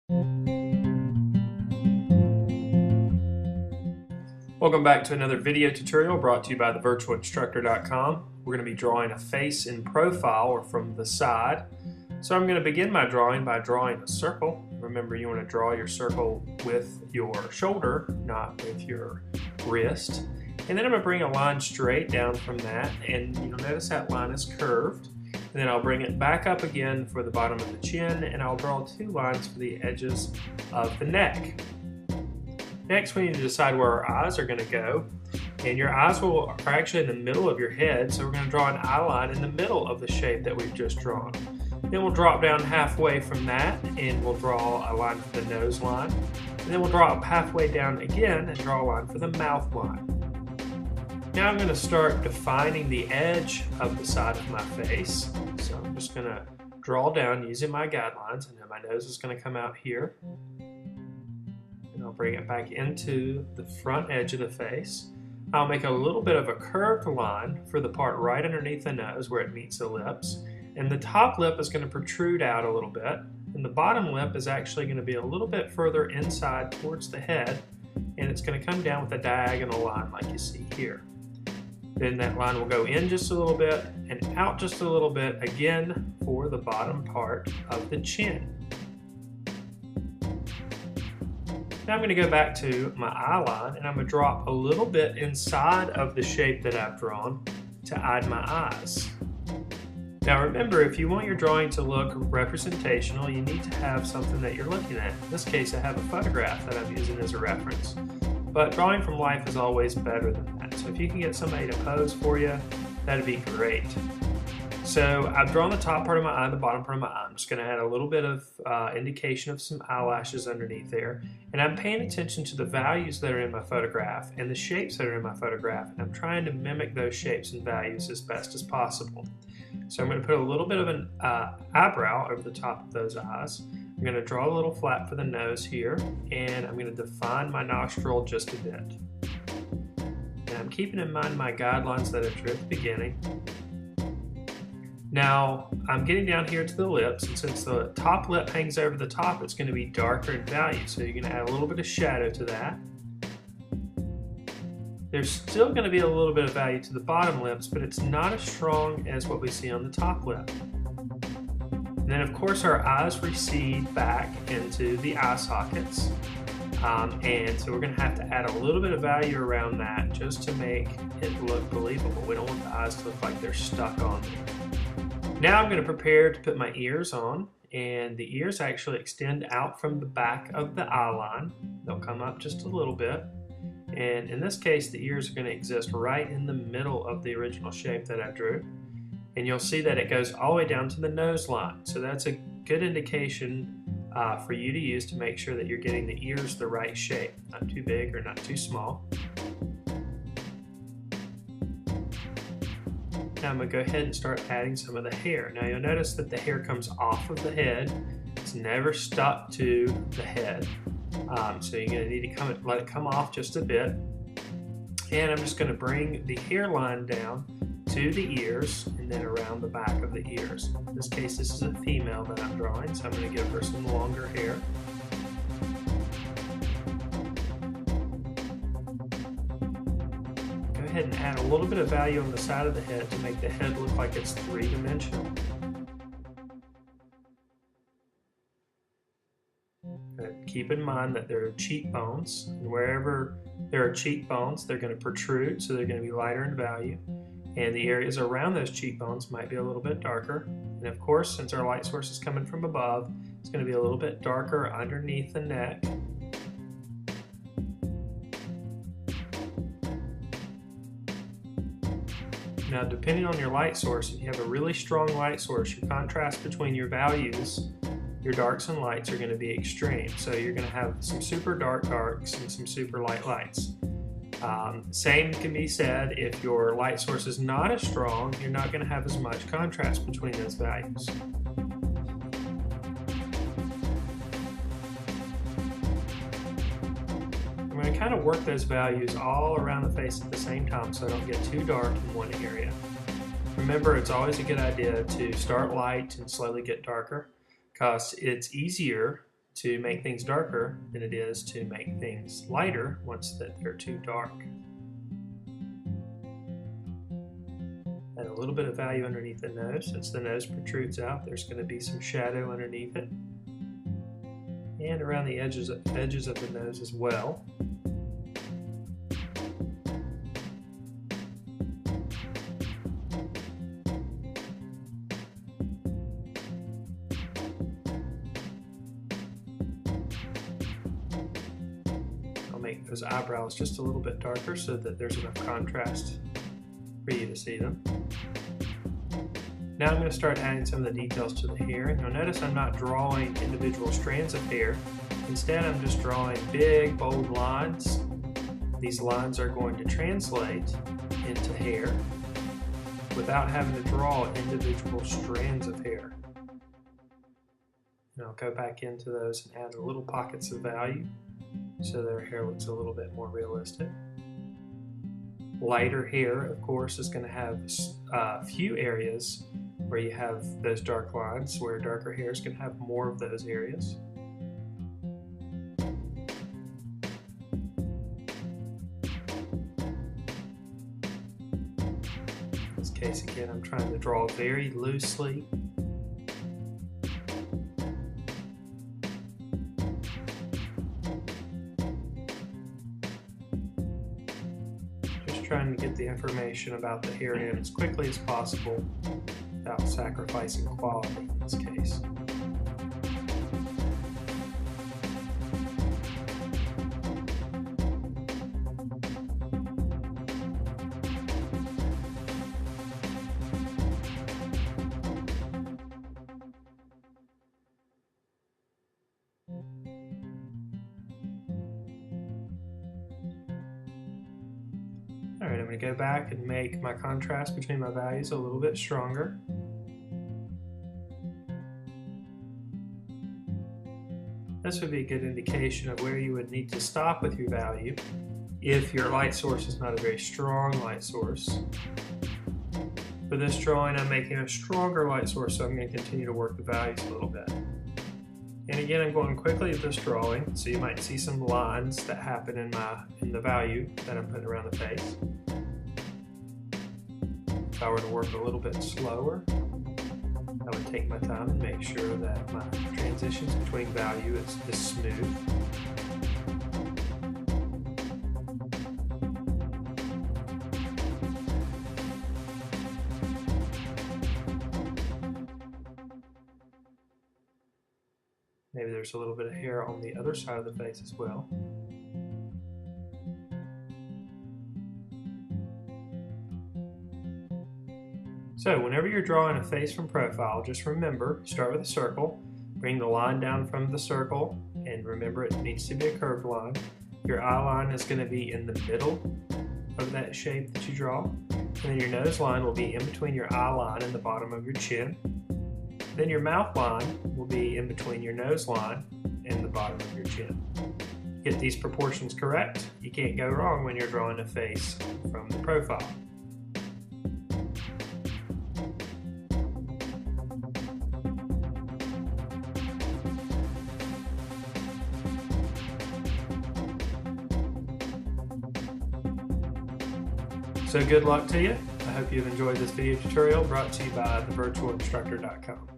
Welcome back to another video tutorial brought to you by thevirtualinstructor.com. We're going to be drawing a face in profile or from the side. So I'm going to begin my drawing by drawing a circle. Remember, you want to draw your circle with your shoulder, not with your wrist. And then I'm going to bring a line straight down from that, and you'll notice that line is curved. And then I'll bring it back up again for the bottom of the chin, and I'll draw two lines for the edges of the neck. Next, we need to decide where our eyes are going to go, and your eyes are actually in the middle of your head, so we're going to draw an eye line in the middle of the shape that we've just drawn. Then we'll drop down halfway from that, and we'll draw a line for the nose line, and then we'll drop halfway down again and draw a line for the mouth line. Now I'm going to start defining the edge of the side of my face, so I'm just going to draw down using my guidelines, and then my nose is going to come out here. And I'll bring it back into the front edge of the face. I'll make a little bit of a curved line for the part right underneath the nose where it meets the lips. And the top lip is going to protrude out a little bit. And the bottom lip is actually going to be a little bit further inside towards the head. And it's going to come down with a diagonal line like you see here. Then that line will go in just a little bit and out just a little bit again for the bottom part of the chin. Now I'm going to go back to my eye line, and I'm going to drop a little bit inside of the shape that I've drawn to hide my eyes. Now remember, if you want your drawing to look representational, you need to have something that you're looking at. In this case, I have a photograph that I'm using as a reference. But drawing from life is always better than that. So if you can get somebody to pose for you, that'd be great. So I've drawn the top part of my eye, the bottom part of my eye. I'm just going to add a little bit of indication of some eyelashes underneath there. And I'm paying attention to the values that are in my photograph and the shapes that are in my photograph. And I'm trying to mimic those shapes and values as best as possible. So I'm going to put a little bit of an eyebrow over the top of those eyes. I'm going to draw a little flap for the nose here. And I'm going to define my nostril just a bit. And I'm keeping in mind my guidelines that I drew at the beginning. Now, I'm getting down here to the lips, and since the top lip hangs over the top, it's going to be darker in value, so you're going to add a little bit of shadow to that. There's still going to be a little bit of value to the bottom lips, but it's not as strong as what we see on the top lip. And then, of course, our eyes recede back into the eye sockets, and so we're going to have to add a little bit of value around that just to make it look believable. We don't want the eyes to look like they're stuck on there. Now I'm going to prepare to put my ears on, and the ears actually extend out from the back of the eye line. They'll come up just a little bit, and in this case the ears are going to exist right in the middle of the original shape that I drew, and you'll see that it goes all the way down to the nose line. So that's a good indication for you to use to make sure that you're getting the ears the right shape, not too big or not too small. Now I'm going to go ahead and start adding some of the hair. Now you'll notice that the hair comes off of the head. It's never stuck to the head. So you're going to need to let it come off just a bit. And I'm just going to bring the hairline down to the ears and then around the back of the ears. In this case, this is a female that I'm drawing, so I'm going to give her some longer hair. And add a little bit of value on the side of the head to make the head look like it's three-dimensional. Keep in mind that there are cheekbones, and wherever there are cheekbones, they're going to protrude, so they're going to be lighter in value. And the areas around those cheekbones might be a little bit darker. And of course, since our light source is coming from above, it's going to be a little bit darker underneath the neck. Now, depending on your light source, if you have a really strong light source, your contrast between your values, your darks and lights, are going to be extreme. So you're going to have some super darks and some super lights. Same can be said if your light source is not as strong, you're not going to have as much contrast between those values. I'm going to kind of work those values all around the face at the same time so I don't get too dark in one area. Remember, it's always a good idea to start light and slowly get darker, because it's easier to make things darker than it is to make things lighter once that they're too dark. Add a little bit of value underneath the nose. Since the nose protrudes out, there's going to be some shadow underneath it. And around the edges of the nose as well. I'll make those eyebrows just a little bit darker so that there's enough contrast for you to see them. Now I'm going to start adding some of the details to the hair, and you'll notice I'm not drawing individual strands of hair. Instead, I'm just drawing big, bold lines. These lines are going to translate into hair without having to draw individual strands of hair. And I'll go back into those and add little pockets of value so their hair looks a little bit more realistic. Lighter hair, of course, is going to have a few areas where you have those dark lines, where darker hair is going to have more of those areas. In this case, again, I'm trying to draw very loosely. Just trying to get the information about the hair in as quickly as possible, without sacrificing quality in this case. Alright, I'm going to go back and make my contrast between my values a little bit stronger. This would be a good indication of where you would need to stop with your value if your light source is not a very strong light source. For this drawing, I'm making a stronger light source, so I'm going to continue to work the values a little bit. And again, I'm going quickly with this drawing, so you might see some lines that happen in the value that I'm putting around the face. If I were to work a little bit slower, I would take my time and make sure that my transitions between value is smooth. Maybe there's a little bit of hair on the other side of the face as well. So whenever you're drawing a face from profile, just remember, start with a circle, bring the line down from the circle, and remember it needs to be a curved line. Your eye line is going to be in the middle of that shape that you draw, and then your nose line will be in between your eye line and the bottom of your chin. Then your mouth line will be in between your nose line and the bottom of your chin. Get these proportions correct, you can't go wrong when you're drawing a face from the profile. So good luck to you. I hope you've enjoyed this video tutorial brought to you by thevirtualinstructor.com.